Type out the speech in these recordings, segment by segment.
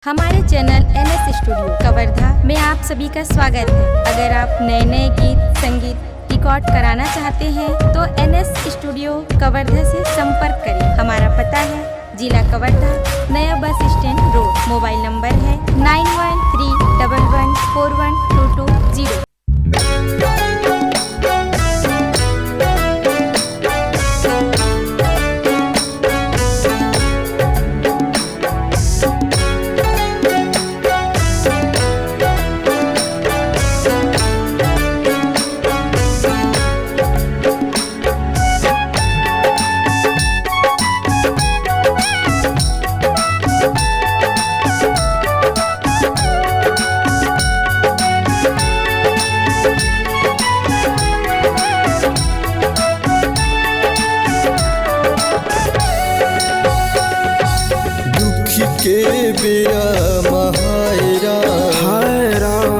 हमारे channel NS studio Kawardha में आप सभी का स्वागत है। अगर आप नए नए गीत संगीत रिकॉर्ड कराना चाहते हैं तो NS स्टूडियो कवर्धा से संपर्क करें। हमारा पता है जिला कवर्धा, नया bus stand road. Mobile number है 9131141220। के बेरा महायरा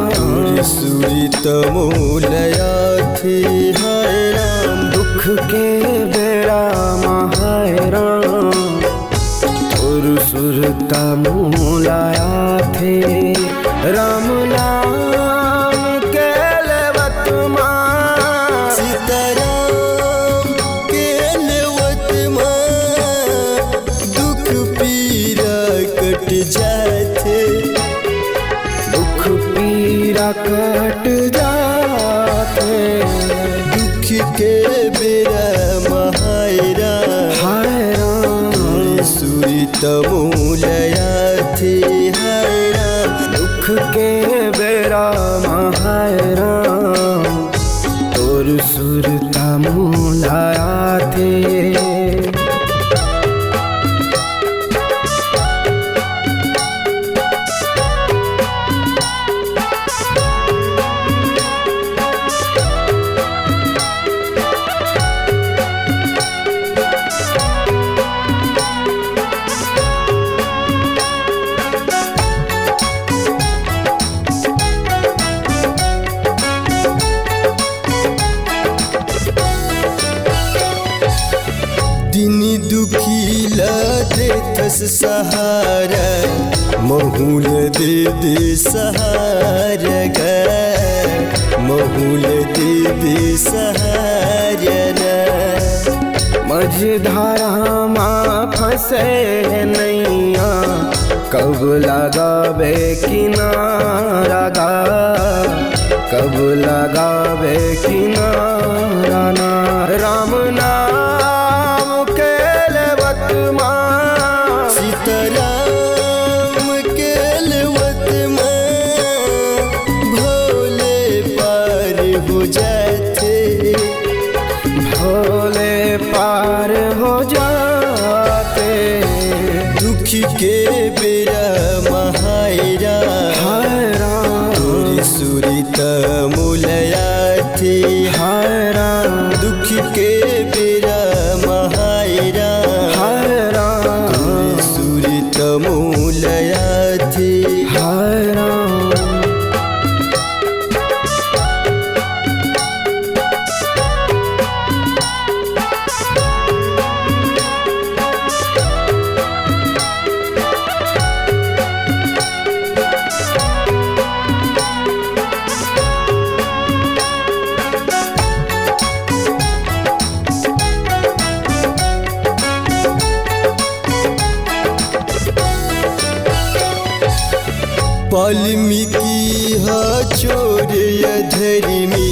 तोरी सुरी तमोलया थी हाय राम। दुख के बेरा महायरा तोर सुर तमोलया थे राम नाम के लेवत मां सीताराम के लेवत मां दुख पीरा कट जाते। दुख पीरा कट जाते। दुख के बेरा महायरा तोरी सुरी तमोलया थी हाय राम। दुख के बेरा महायरा तोर सुर तमोलया थे। दिनी दुखीला देतस सहारा महूल दे दे सहारा गा। महूल दे दे सहारा ना। मझधारा माँ फंसे नैया कब लगावे किनारा गा। कब लगावे किनारा ना। राम नाम के लेवत माँ सीताराम के लेवत मां भोले पार हो जाते। भोले पार हो जाते। दुख के बेरा महायरा तोरी सुरी तमोलया थी हाय राम। दुख के बेरा महायरा तोरी सुरी तमोलया थी हाय राम। वाल्मीकि हा चोर अधर्मी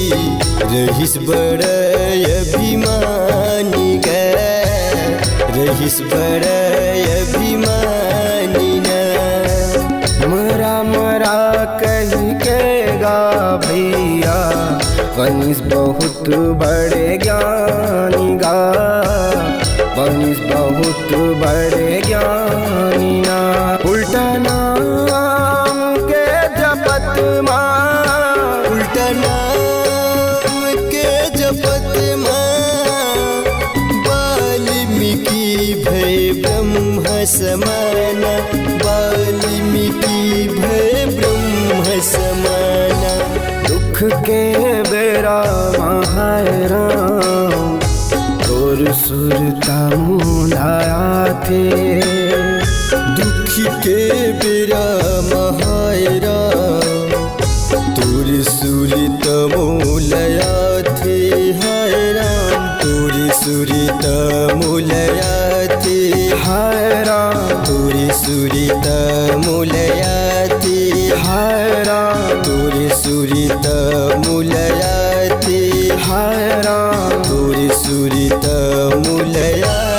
रहीस बड़ा अभिमानी गा। रहीस बड़ा अभिमानी ना। मरा मरा कही के गा भैया बनिस बहुत बड़े ज्ञानी गा। बनिस बहुत बड़े ज्ञानी ना। उल्टा नाम के जपत माँ उल्टा नाम के जपत मां वाल्मीकि भय ब्रह्म समाना। वाल्मीकि भय ब्रह्म समाना। दुख के बेरा महायरा तोर सुर तमोलया थे। दुख दुख के बेरा महायरा तोरे सुरित मूलया थे हाय राम तोरे सुरित मूलया थे हाय राम तोरे सुरित मूलया थे हाय राम तोरे सुरित मूलया थे हाय राम तोरे सुरित मूलया